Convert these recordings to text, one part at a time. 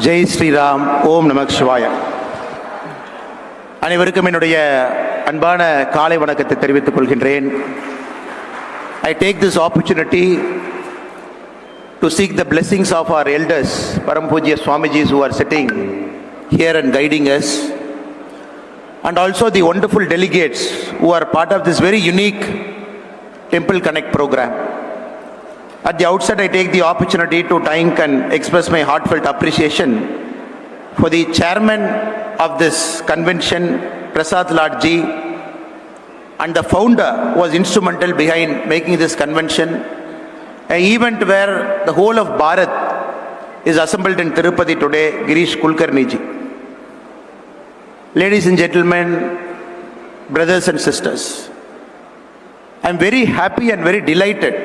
ஜெய் ஸ்ரீராம். ஓம் நமக் சிவாய. அனைவருக்கும் என்னுடைய அன்பான காலை வணக்கத்தை தெரிவித்துக் கொள்கின்றேன். I take this opportunity to seek the blessings of our elders, Param Pujya Swamijis who are sitting here and guiding us, and also the wonderful delegates who are part of this very unique Temple Connect program. At the outset, I take the opportunity to thank and express my heartfelt appreciation for the chairman of this convention, Prasad Ladji, and the founder was instrumental behind making this convention, an event where the whole of Bharat is assembled in Tirupati today, Girish Kulkarni ji. Ladies and gentlemen, brothers and sisters, I am very happy and very delighted.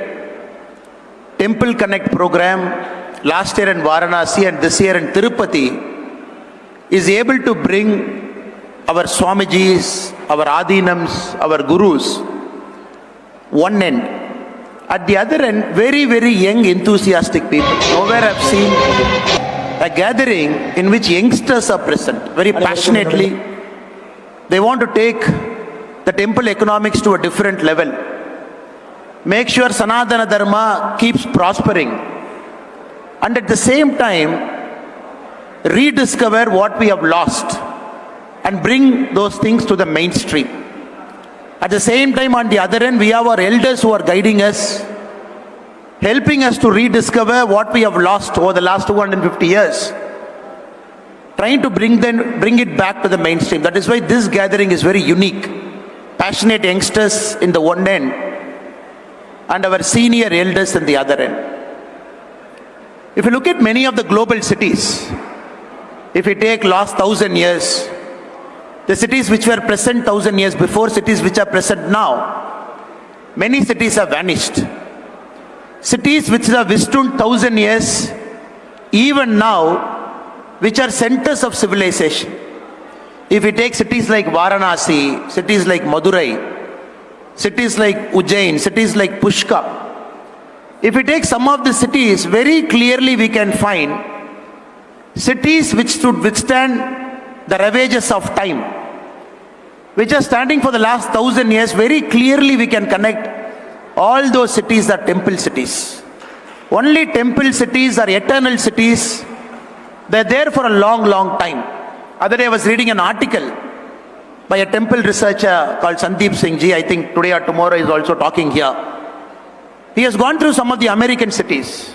Temple Connect program last year in Varanasi and this year in Tirupati is able to bring our Swamijis, our Adinams, our Gurus, one end. At the other end, very, very young, enthusiastic people. Nowhere I've seen a gathering in which youngsters are present, very passionately. They want to take the temple economics to a different level. Make sure Sanatana Dharma keeps prospering. And at the same time, rediscover what we have lost and bring those things to the mainstream. At the same time, on the other end, we have our elders who are guiding us, helping us to rediscover what we have lost over the last 250 years, trying to bring it back to the mainstream. That is why this gathering is very unique. Passionate youngsters in the one end and our senior elders in the other end. If you look at many of the global cities, if we take last 1,000 years, the cities which were present 1,000 years before, cities which are present now, many cities have vanished. Cities which have withstood 1,000 years, even now, which are centers of civilization. If we take cities like Varanasi, cities like Madurai, cities like Ujjain, cities like Pushkar, if we take some of the cities, very clearly we can find cities which stood withstand the ravages of time, which are standing for the last 1,000 years. Very clearly we can connect all those cities are temple cities. Only temple cities are eternal cities. They're there for a long, long time. Other day I was reading an article by a temple researcher called Sandeep Singh ji. I think today or tomorrow is also talking here. He has gone through some of the American cities.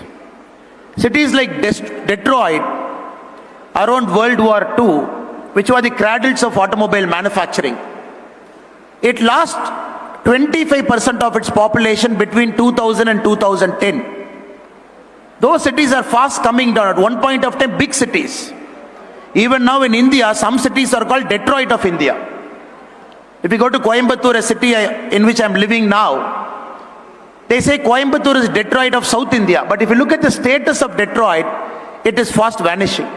Cities like Detroit around World War II, which were the cradles of automobile manufacturing. It lost 25% of its population between 2000 and 2010. Those cities are fast coming down. At one point of time, big cities. Even now in India, some cities are called Detroit of India. If you go to Coimbatore, a city in which I am living now, they say Coimbatore is Detroit of South India. But if you look at the status of Detroit, it is fast vanishing.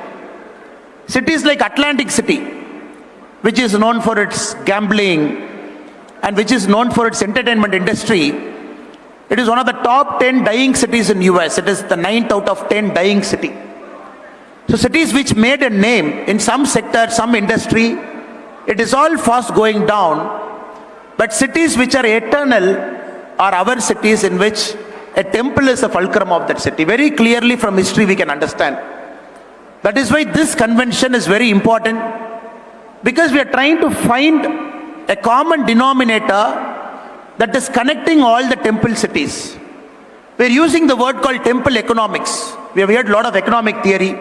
Cities like Atlantic City, which is known for its gambling and which is known for its entertainment industry, it is one of the top 10 dying cities in US. It is the 9th out of 10 dying city. So cities which made a name in some sector, some industry, it is all fast going down. But cities which are eternal are our cities in which a temple is a fulcrum of that city. Very clearly from history we can understand. That is why this convention is very important, because we are trying to find a common denominator that is connecting all the temple cities. We are using the word called temple economics. We have heard a lot of economic theory.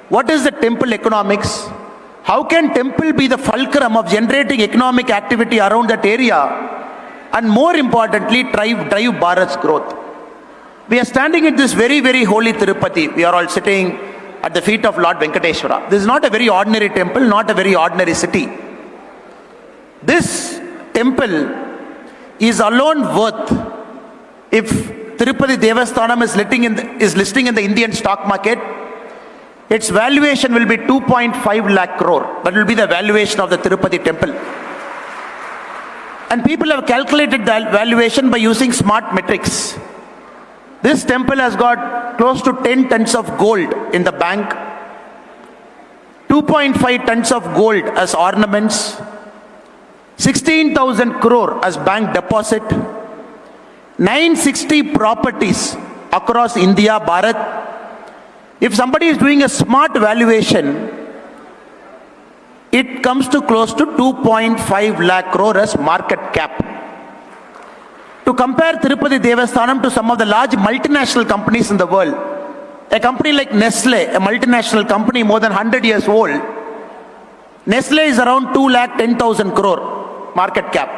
What is the temple economics? How can temple be the fulcrum of generating economic activity around that area, and more importantly, drive Bharat's growth? We are standing in this very, very holy Tirupati. We are all sitting at the feet of Lord Venkateshwara. This is not a very ordinary temple, not a very ordinary city. This temple is alone worth, if Tirupati Devasthanam is listing in the Indian stock market, its valuation will be 2.5 lakh crore. That will be the valuation of the Tirupati temple. And people have calculated the valuation by using smart metrics. This temple has got close to 10 tons of gold in the bank, 2.5 tons of gold as ornaments, 16,000 crore as bank deposit, 960 properties across India, Bharat. If somebody is doing a smart valuation, it comes to close to 2.5 lakh crore as market cap. To compare Tirupati Devasthanam to some of the large multinational companies in the world, a company like Nestle, a multinational company more than 100 years old, Nestle is around 2,10,000 crore market cap.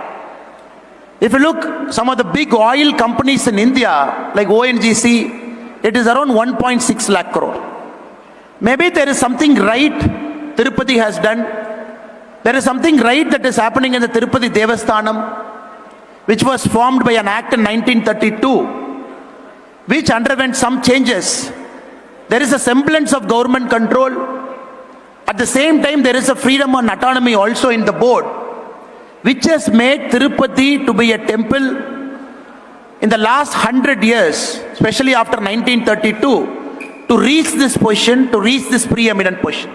If you look some of the big oil companies in India like ONGC, it is around 1.6 lakh crore. Maybe there is something right Tirupati has done. There is something right that is happening in the Tirupati Devasthanam, which was formed by an act in 1932, which underwent some changes. There is a semblance of government control. At the same time, there is a freedom and autonomy also in the board, which has made Tirupati to be a temple in the last 100 years, especially after 1932, to reach this position, to reach this preeminent position.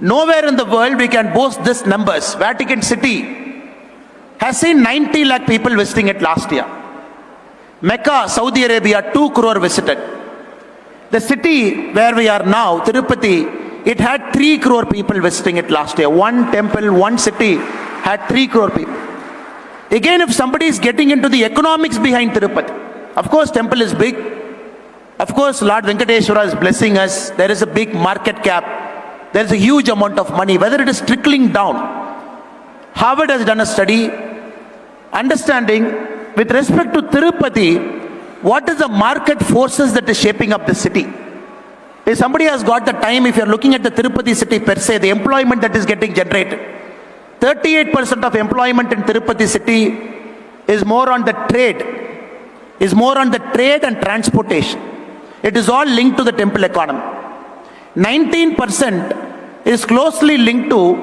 Nowhere in the world we can boast these numbers. Vatican City has seen 90 lakh people visiting it last year. Mecca, Saudi Arabia, 2 crore visited. The city where we are now, Tirupati, it had 3 crore people visiting it last year. One temple, one city had 3 crore people. Again, if somebody is getting into the economics behind Tirupati, of course temple is big. Of course Lord Venkateshwara is blessing us. There is a big market cap. There is a huge amount of money. Whether it is trickling down, Harvard has done a study understanding with respect to Tirupati, what is the market forces that is shaping up the city. If somebody has got the time, if you are looking at the Tirupati city per se, the employment that is getting generated, 38% of employment in Tirupati city is more on the trade, and transportation. It is all linked to the temple economy. 19% is closely linked to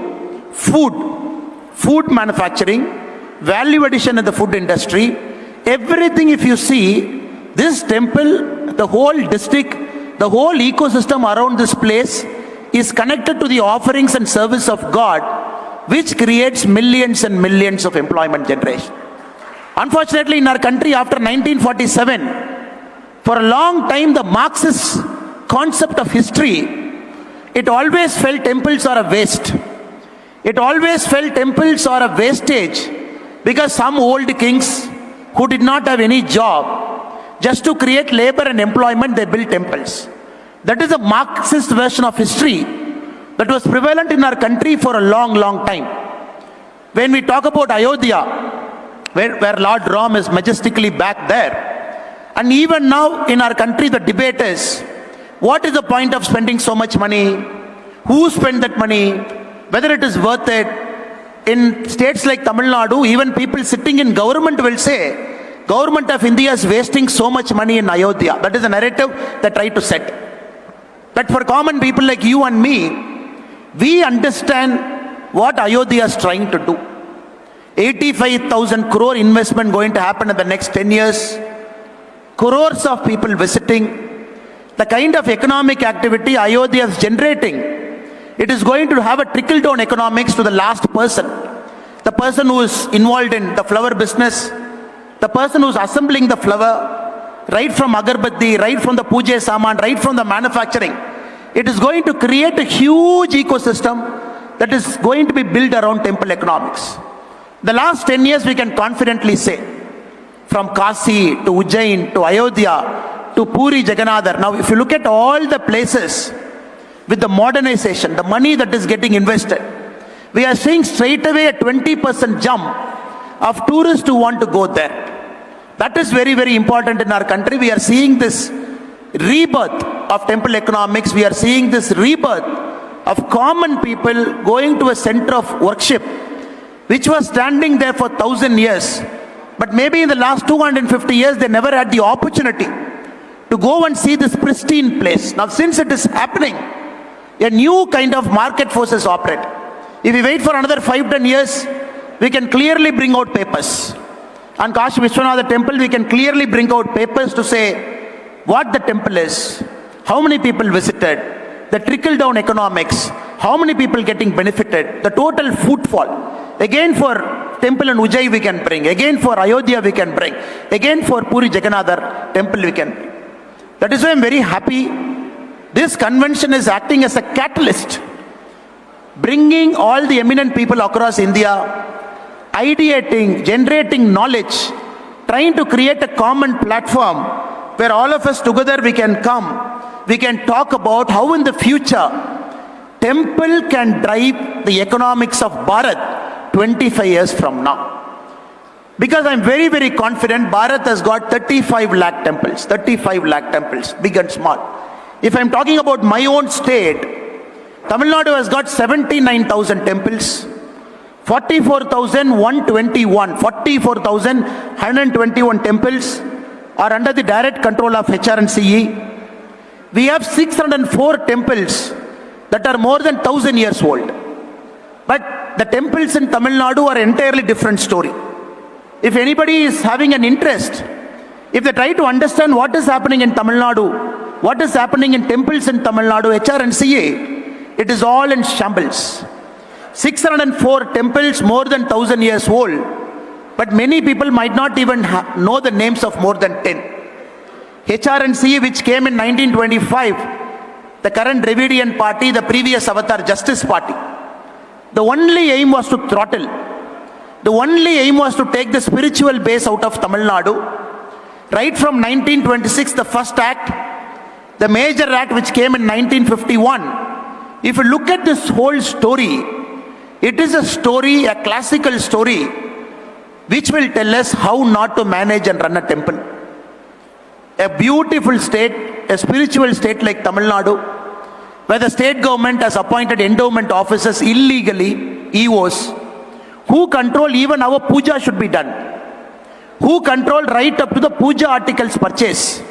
food manufacturing, value addition in the food industry. Everything, if you see, this temple, the whole district, the whole ecosystem around this place is connected to the offerings and service of God, which creates millions and millions of employment generation. Unfortunately, in our country after 1947, for a long time the Marxist concept of history, it always felt temples are a waste. It always felt temples are a wastage because some old kings who did not have any job, just to create labor and employment, they built temples. That is a Marxist version of history that was prevalent in our country for a long, long time. When we talk about Ayodhya, where Lord Ram is majestically back there, and even now in our country the debate is, what is the point of spending so much money? Who spent that money? Whether it is worth it? In states like Tamil Nadu, even people sitting in government will say, government of India is wasting so much money in Ayodhya. That is the narrative they try to set. But for common people like you and me, we understand what Ayodhya is trying to do. 85,000 crore investment going to happen in the next 10 years. Crores of people visiting. The kind of economic activity Ayodhya is generating, it is going to have a trickle-down economics to the last person. The person who is involved in the flower business, the person who is assembling the flower, right from agarbatti, right from the puja saman, right from the manufacturing. It is going to create a huge ecosystem that is going to be built around temple economics. The last 10 years we can confidently say, from Kasi to Ujjain to Ayodhya to Puri Jagannathar. Now if you look at all the places with the modernization, the money that is getting invested, we are seeing straight away a 20% jump of tourists who want to go there. That is very, very important in our country. We are seeing this rebirth of temple economics. We are seeing this rebirth of common people going to a center of worship, which was standing there for 1,000 years. But maybe in the last 250 years, they never had the opportunity to go and see this pristine place. Now, since it is happening, a new kind of market forces operate. If we wait for another 5-10 years, we can clearly bring out papers. On Kashi Vishwanath temple, we can clearly bring out papers to say what the temple is, how many people visited, the trickle-down economics, how many people getting benefited, the total footfall. Again for temple in Ujjayi we can bring, again for Ayodhya we can bring, again for Puri Jagannathar temple we can bring. That is why I am very happy. This convention is acting as a catalyst, bringing all the eminent people across India, ideating, generating knowledge, trying to create a common platform where all of us together we can come, we can talk about how in the future temple can drive the economics of Bharat 25 years from now. Because I'm very, very confident Bharat has got 35 lakh temples, big and small. If I'm talking about my own state, Tamil Nadu has got 79,000 temples, 44,121 temples are under the direct control of HR&CE. We have 604 temples that are more than 1,000 years old. But the temples in Tamil Nadu are entirely different story. If anybody is having an interest, if they try to understand what is happening in Tamil Nadu, what is happening in temples in Tamil Nadu, HR&CE, it is all in shambles. 604 temples more than 1,000 years old, but many people might not even know the names of more than 10. HR&CE, which came in 1925, the current Dravidian party, the previous Avatar Justice Party, the only aim was to throttle. The only aim was to take the spiritual base out of Tamil Nadu. Right from 1926, the first act, the major act which came in 1951. If you look at this whole story, it is a story, a classical story, which will tell us how not to manage and run a temple. A beautiful state, a spiritual state like Tamil Nadu, where the state government has appointed endowment officers illegally, EOs, who control even our puja should be done, who control right up to the puja articles purchase,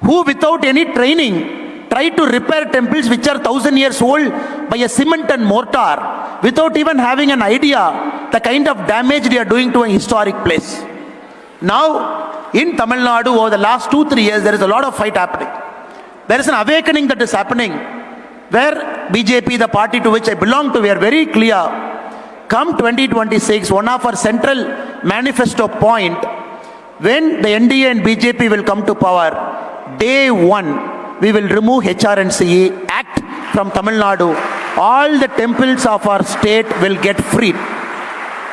who without any training try to repair temples which are 1,000 years old by a cement and mortar without even having an idea the kind of damage they are doing to a historic place. Now, in Tamil Nadu, over the last 2-3 years, there is a lot of fight happening. There is an awakening that is happening where BJP, the party to which I belong to, we are very clear. Come 2026, one of our central manifesto point, when the NDA and BJP will come to power, day one, we will remove HR&CE Act from Tamil Nadu. All the temples of our state will get freed.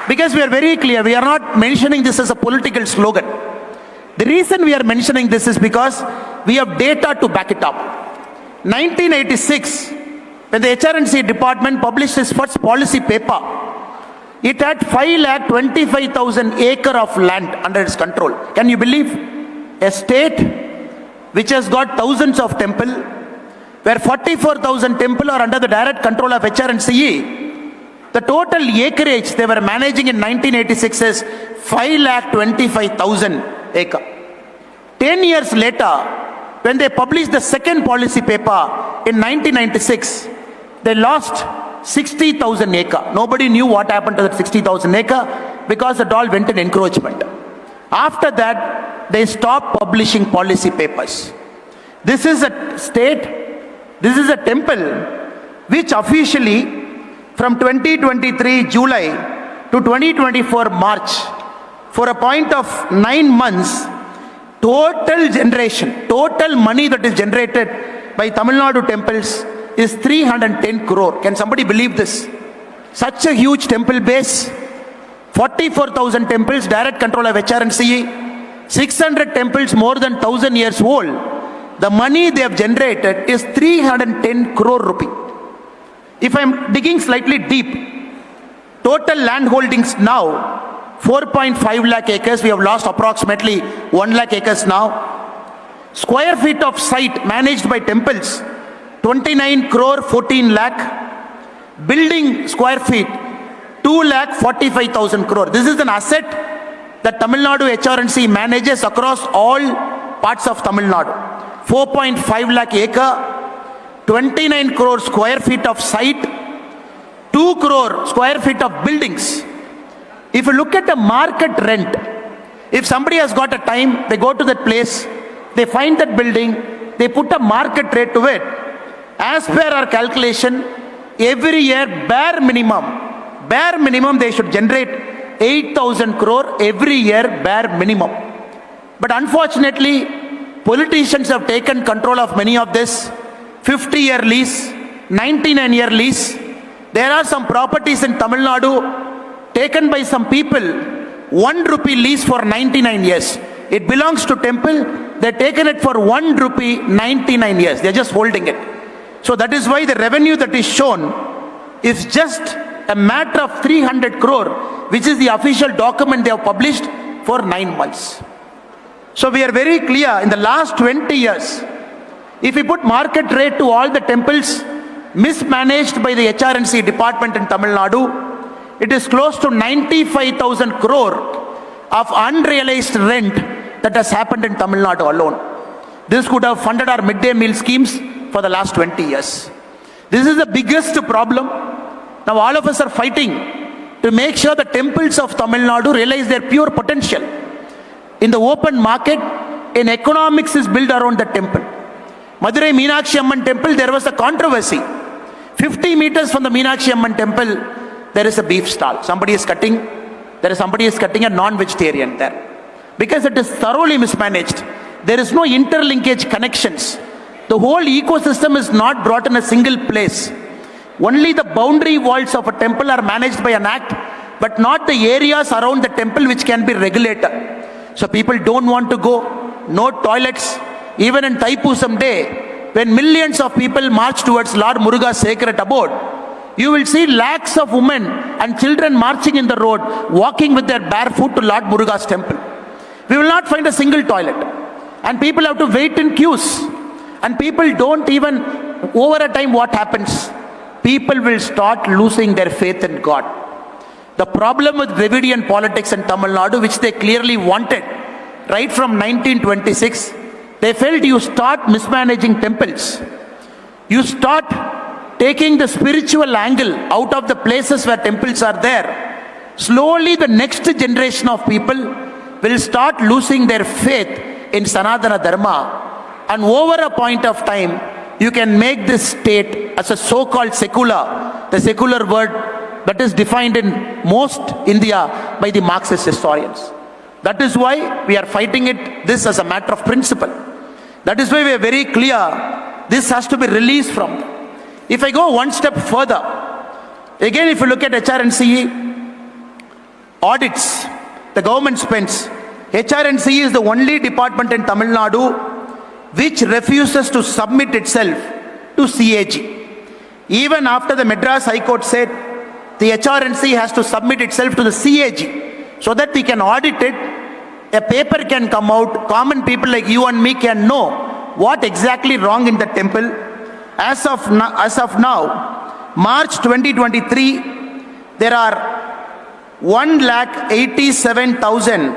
Because we are very clear, we are not mentioning this as a political slogan. The reason we are mentioning this is because we have data to back it up. 1986, when the HR&CE department published its first policy paper, it had 5,25,000 acres of land under its control. Can you believe? A state which has got thousands of temples, where 44,000 temples are under the direct control of HR&CE. The total acreage they were managing in 1986 is 5,25,000 acres. 10 years later, when they published the second policy paper in 1996, they lost 60,000 acres. Nobody knew what happened to that 60,000 acres because it all went in encroachment. After that, they stopped publishing policy papers. This is a state, this is a temple which officially from 2023 July to 2024 March, for a point of 9 months, total generation, total money that is generated by Tamil Nadu temples is 310 crore. Can somebody believe this? Such a huge temple base, 44,000 temples, direct control of HR&CE, 600 temples more than 1,000 years old. The money they have generated is 310 crore rupee. If I am digging slightly deep, total land holdings now, 4.5 lakh acres, we have lost approximately 1 lakh acres now. Square feet of site managed by temples, 29 crore 14 lakh. Building square feet, 2 lakh 45,000 crore. This is an asset that Tamil Nadu HR&CE manages across all parts of Tamil Nadu. 4.5 lakh acre, 29 crore square feet of site, 2 crore square feet of buildings. If you look at the market rent, If somebody has got a time, they go to that place, they find that building, they put a market rate to it. As per our calculation, every year, bare minimum, they should generate 8,000 crore every year, bare minimum. But unfortunately, politicians have taken control of many of this. 50-year lease, 99-year lease. There are some properties in Tamil Nadu taken by some people, 1 rupee lease for 99 years. It belongs to temple. They've taken it for 1 rupee 99 years. They're just holding it. So that is why the revenue that is shown is just a matter of 300 crore, which is the official document they have published for 9 months. So we are very clear, in the last 20 years, if we put market rate to all the temples mismanaged by the HRNC department in Tamil Nadu, it is close to 95,000 crore of unrealized rent that has happened in Tamil Nadu alone. This could have funded our midday meal schemes for the last 20 years. This is the biggest problem. Now all of us are fighting to make sure the temples of Tamil Nadu realize their pure potential. In the open market, an economics is built around the temple. Madurai Meenakshi Amman temple, there was a controversy. 50 meters from the Meenakshi Amman temple, there is a beef stall. Somebody is cutting a non-vegetarian there. Because it is thoroughly mismanaged. There is no interlinkage connections. The whole ecosystem is not brought in a single place. Only the boundary walls of a temple are managed by an act, but not the areas around the temple which can be regulated. So people don't want to go, no toilets. Even in Thaipusam day, when millions of people march towards Lord Muruga's sacred abode, you will see lakhs of women and children marching in the road, walking with their bare foot to Lord Muruga's temple. We will not find a single toilet. And people have to wait in queues. And people don't even, over a time what happens? People will start losing their faith in God. The problem with Dravidian politics in Tamil Nadu, which they clearly wanted, right from 1926, they felt you start mismanaging temples. You start taking the spiritual angle out of the places where temples are there. Slowly the next generation of people will start losing their faith in Sanatana Dharma. And over a point of time, you can make this state as a so-called secular, the secular word that is defined in most India by the Marxist historians. That is why we are fighting this as a matter of principle. That is why we are very clear, this has to be released from them. If I go one step further, again if you look at HRNC audits, the government spends, HRNC is the only department in Tamil Nadu which refuses to submit itself to CAG. Even after the Madras High Court said the HRNC has to submit itself to the CAG so that we can audit it, a paper can come out, common people like you and me can know what exactly wrong in the temple. As of now, March 2023, there are 1,87,000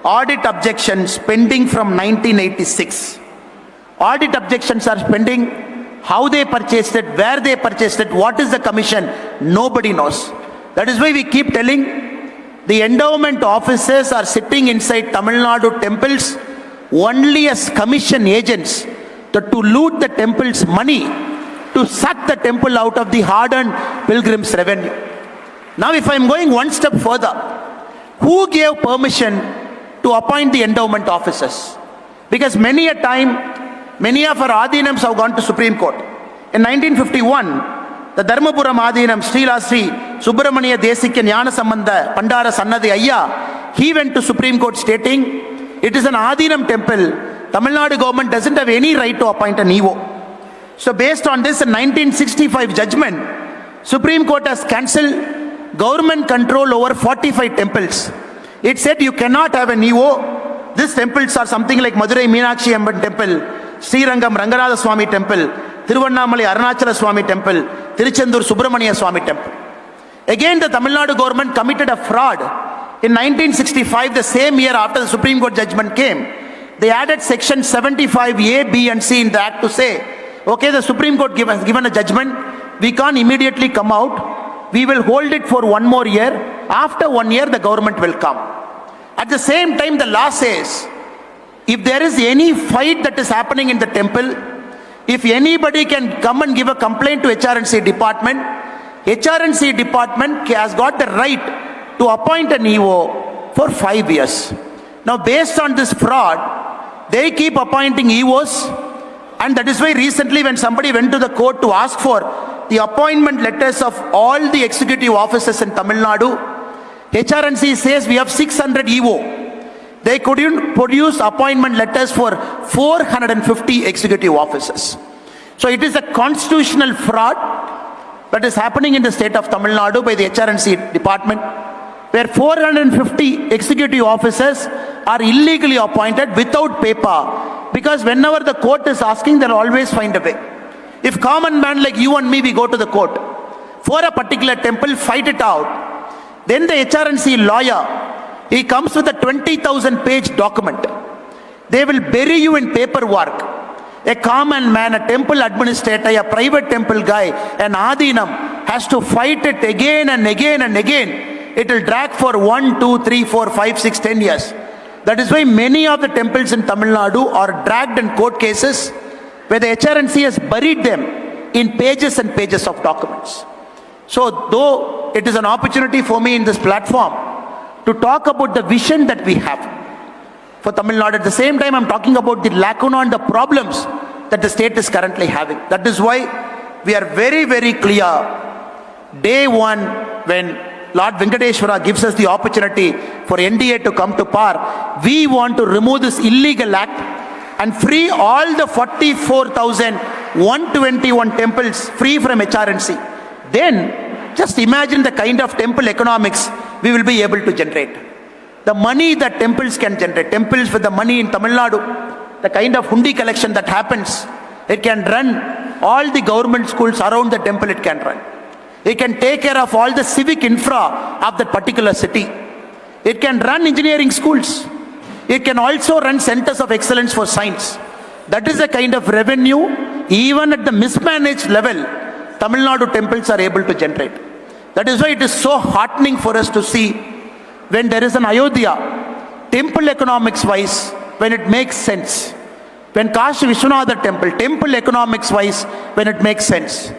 audit objections pending from 1986. Audit objections are pending. How they purchased it, where they purchased it, what is the commission, nobody knows. That is why we keep telling the endowment officers are sitting inside Tamil Nadu temples only as commission agents to loot the temple's money, to suck the temple out of the hard-earned pilgrims' revenue. Now if I am going one step further, who gave permission to appoint the endowment officers? Because many a time, many of our Adinams have gone to Supreme Court. In 1951, the Dharmapuram Adinam, Srila Sri Subramaniya Desikya Jnana Sambandha Pandara Sannadi Ayya, he went to Supreme Court stating, it is an Adinam temple, Tamil Nadu government doesn't have any right to appoint an EO. So based on this, in 1965 judgment, Supreme Court has cancelled government control over 45 temples. It said you cannot have an EO. These temples are something like Madurai Meenakshi Amman temple, Srirangam Ranganatha Swami temple, Tiruvannamalai Arunachala Swami temple, Tiruchendur Subramaniya Swami temple. Again, the Tamil Nadu government committed a fraud. In 1965, the same year after the Supreme Court judgment came, they added section 75A, B and C in the act to say, okay, the Supreme Court has given a judgment, we can't immediately come out, we will hold it for one more year, after 1 year the government will come. At the same time, the law says, if there is any fight that is happening in the temple, if anybody can come and give a complaint to HRNC department has got the right to appoint an EO for 5 years. Now, based on this fraud, they keep appointing EOs, and that is why recently when somebody went to the court to ask for the appointment letters of all the executive officers in Tamil Nadu, HRNC says we have 600 EO. They couldn't produce appointment letters for 450 executive officers. So it is a constitutional fraud that is happening in the state of Tamil Nadu by the HRNC department, where 450 executive officers are illegally appointed without paper, because whenever the court is asking, they'll always find a way. If common man like you and me, we go to the court for a particular temple, fight it out, then the HRNC lawyer, he comes with a 20,000 page document. They will bury you in paperwork. A common man, a temple administrator, a private temple guy, an adinam has to fight it again and again and again. It will drag for 1, 2, 3, 4, 5, 6, 10 years. That is why many of the temples in Tamil Nadu are dragged in court cases where the HRNC has buried them in pages and pages of documents. So though it is an opportunity for me in this platform to talk about the vision that we have for Tamil Nadu, at the same time I'm talking about the lacuna and the problems that the state is currently having. That is why we are very, very clear. Day one, when Lord Venkateshwara gives us the opportunity for NDA to come to power, we want to remove this illegal act and free all the 44,121 temples free from HRNC. Then just imagine the kind of temple economics we will be able to generate. The money that temples can generate, temples with the money in Tamil Nadu, the kind of hundi collection that happens, it can run all the government schools around the temple, it can run. It can take care of all the civic infra of that particular city. It can run engineering schools. It can also run centers of excellence for science. That is the kind of revenue, even at the mismanaged level, Tamil Nadu temples are able to generate. That is why it is so heartening for us to see when there is an Ayodhya, temple economics wise, when it makes sense. When Kashi Vishwanatha temple, temple economics wise, when it makes sense.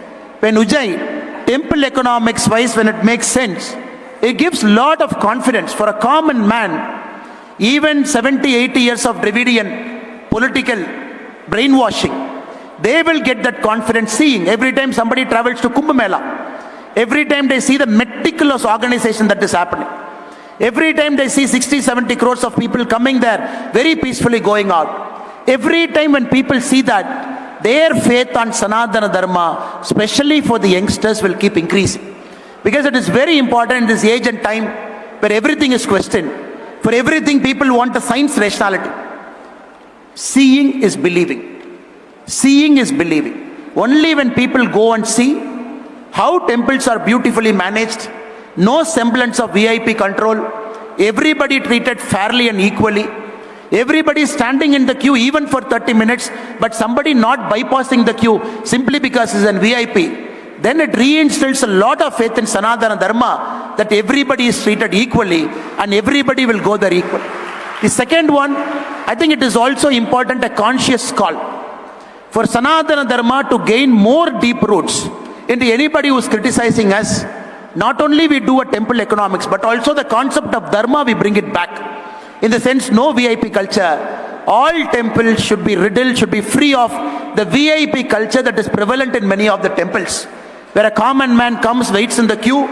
When Ujjain, temple economics wise, when it makes sense. It gives lot of confidence for a common man. Even 70, 80 years of Dravidian political brainwashing, they will get that confidence seeing every time somebody travels to Kumbh Mela. Every time they see the meticulous organization that is happening. Every time they see 60, 70 crores of people coming there, very peacefully going out. Every time when people see that, their faith on Sanatana Dharma, especially for the youngsters, will keep increasing. Because it is very important in this age and time where everything is questioned. For everything, people want a science rationality. Seeing is believing. Seeing is believing. Only when people go and see how temples are beautifully managed, no semblance of VIP control, everybody treated fairly and equally, everybody standing in the queue even for 30 minutes, but somebody not bypassing the queue simply because he's a VIP, then it reinstills a lot of faith in Sanatana Dharma that everybody is treated equally and everybody will go there equally. The second one, I think it is also important, a conscious call for Sanatana Dharma to gain more deep roots into anybody who is criticizing us. Not only we do a temple economics, but also the concept of Dharma, we bring it back. In the sense, no VIP culture. All temples should be riddled, should be free of the VIP culture that is prevalent in many of the temples, where a common man comes, waits in the queue,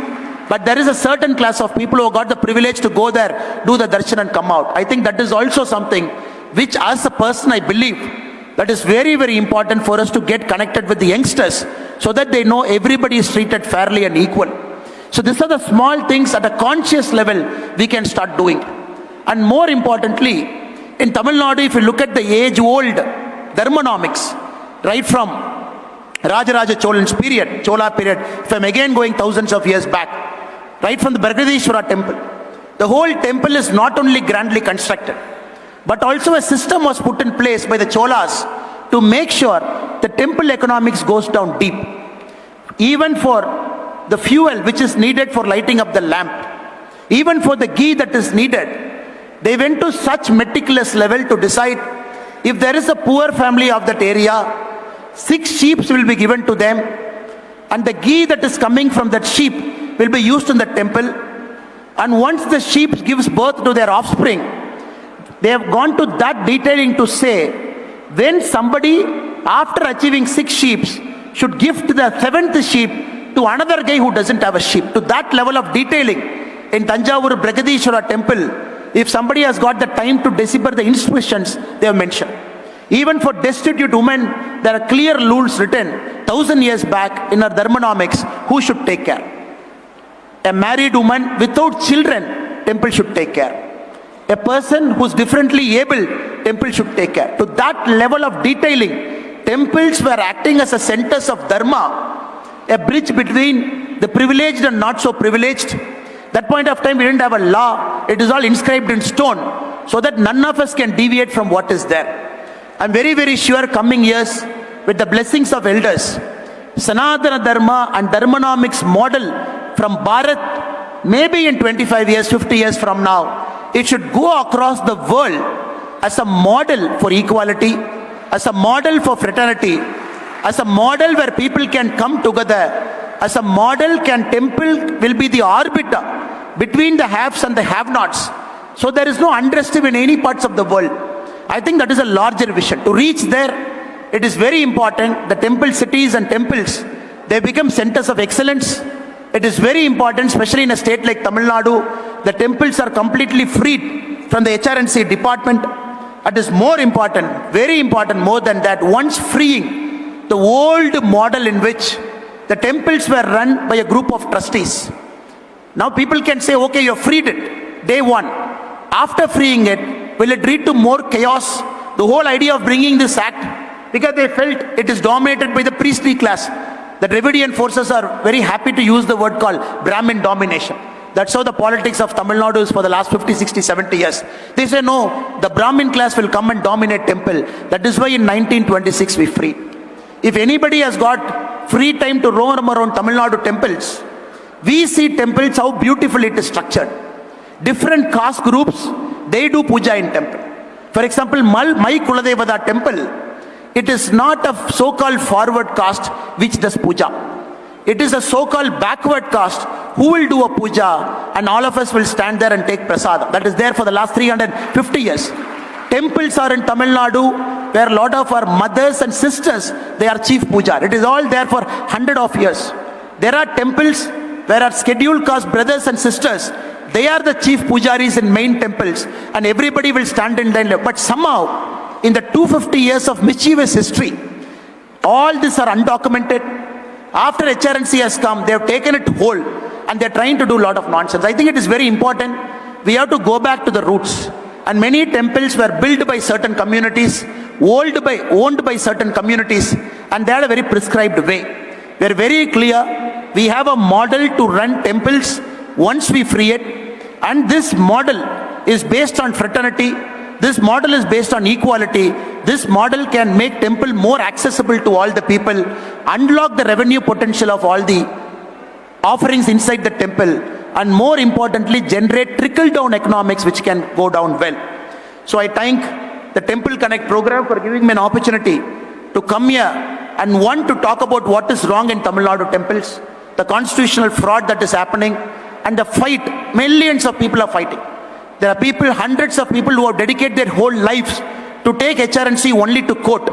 but there is a certain class of people who got the privilege to go there, do the darshan and come out. I think that is also something which, as a person, I believe that is very, very important for us to get connected with the youngsters so that they know everybody is treated fairly and equal. So these are the small things at a conscious level we can start doing. And more importantly, in Tamil Nadu, if you look at the age-old Dharmanomics, right from Rajaraja Cholan's period, Chola period, if I'm again going thousands of years back, right from the Brihadeeswara temple, the whole temple is not only grandly constructed, but also a system was put in place by the Cholas to make sure the temple economics goes down deep. Even for the fuel which is needed for lighting up the lamp, even for the ghee that is needed, They went to such meticulous level to decide if there is a poor family of that area, 6 sheep will be given to them, and the ghee that is coming from that sheep will be used in the temple. And once the sheep gives birth to their offspring, they have gone to that detailing to say, when somebody, after achieving 6 sheep, should gift the 7th sheep to another guy who doesn't have a sheep. To that level of detailing in Tanjavur Bragadishwara temple, if somebody has got the time to decipher the inscriptions, they have mentioned. Even for destitute women, there are clear rules written 1000 years back in our Dharmanomics, who should take care. A married woman without children, temple should take care. A person who is differently able, temple should take care. To that level of detailing, temples were acting as a centers of dharma, a bridge between the privileged and not so privileged. That point of time, we didn't have a law. It is all inscribed in stone, so that none of us can deviate from what is there. I'm very, very sure coming years, with the blessings of elders, Sanatana Dharma and Dharmanomics model from Bharat, maybe in 25 years, 50 years from now, it should go across the world as a model for equality, as a model for fraternity, as a model where people can come together. As a model, temple will be the arbiter between the haves and the have-nots. So there is no unrest in any parts of the world. I think that is a larger vision. To reach there, it is very important. The temple cities and temples, they become centers of excellence. It is very important, especially in a state like Tamil Nadu, the temples are completely freed from the HRNC department. It is more important, very important, more than that, once freeing the old model in which the temples were run by a group of trustees. Now people can say, okay, you have freed it, day one. After freeing it, will it lead to more chaos? The whole idea of bringing this act, because they felt it is dominated by the priestly class. The Dravidian forces are very happy to use the word called Brahmin domination. That's how the politics of Tamil Nadu is for the last 50, 60, 70 years. They say, no, the Brahmin class will come and dominate temple. That is why in 1926 we freed. If anybody has got free time to roam around Tamil Nadu temples, we see temples, how beautifully it is structured. Different caste groups, they do puja in temple. For example, my Kuladevada temple, it is not a so-called forward caste which does puja. It is a so-called backward caste who will do a puja, and all of us will stand there and take prasad. That is there for the last 350 years. Temples are in Tamil Nadu, where a lot of our mothers and sisters, they are chief puja. It is all there for 100 of years. There are temples where our scheduled caste brothers and sisters, they are the chief pujaris in main temples, and everybody will stand in line. But somehow, in the 250 years of mischievous history, all this are undocumented. After HRNC has come, they have taken it whole, and they are trying to do a lot of nonsense. I think it is very important. We have to go back to the roots. And many temples were built by certain communities, owned by certain communities, and they had a very prescribed way. We are very clear. We have a model to run temples once we free it, and this model is based on fraternity. This model is based on equality. This model can make temple more accessible to all the people, unlock the revenue potential of all the offerings inside the temple, and more importantly, generate trickle-down economics which can go down well. So I thank the Temple Connect program for giving me an opportunity to come here and to talk about what is wrong in Tamil Nadu temples, the constitutional fraud that is happening, and the fight. Millions of people are fighting. There are people, hundreds of people who have dedicated their whole lives to take HRNC only to court.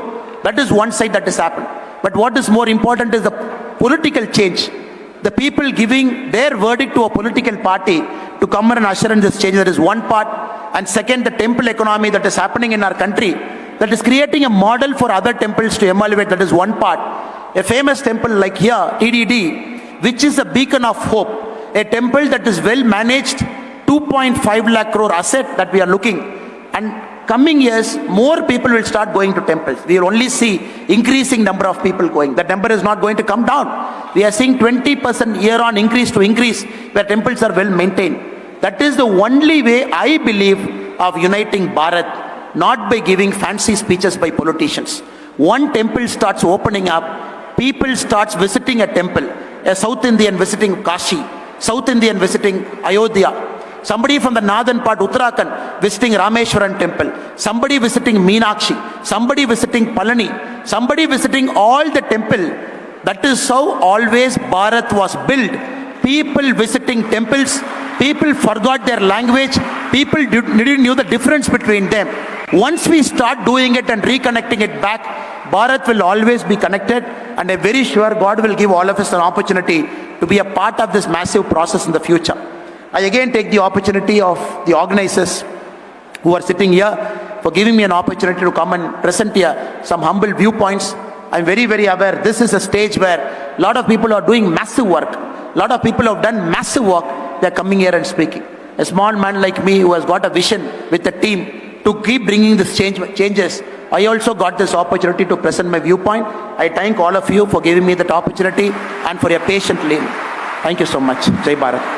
That is one side that has happened. But what is more important is the political change. The people giving their verdict to a political party to come and usher in this change. That is one part. And second, the temple economy that is happening in our country, that is creating a model for other temples to emulate. That is one part. A famous temple like here, TDD, which is a beacon of hope. A temple that is well managed, 2.5 lakh crore asset that we are looking. And coming years, more people will start going to temples. We will only see increasing number of people going. That number is not going to come down. We are seeing 20% year on increase where temples are well maintained. That is the only way, I believe, of uniting Bharat, not by giving fancy speeches by politicians. One temple starts opening up, people starts visiting a temple. A South Indian visiting Kashi, South Indian visiting Ayodhya, somebody from the northern part, Uttarakhand, visiting Rameshwaran temple, somebody visiting Meenakshi, somebody visiting Palani, somebody visiting all the temple. That is how always Bharat was built. People visiting temples, people forgot their language, people didn't know the difference between them. Once we start doing it and reconnecting it back, Bharat will always be connected, and I'm very sure God will give all of us an opportunity to be a part of this massive process in the future. I again take the opportunity of the organizers who are sitting here for giving me an opportunity to come and present here some humble viewpoints. I'm very, very aware this is a stage where a lot of people are doing massive work. A lot of people have done massive work. They're coming here and speaking. A small man like me who has got a vision with a team to keep bringing this changes. I also got this opportunity to present my viewpoint. I thank all of you for giving me that opportunity and for your patient listening. Thank you so much. Jai Bharat.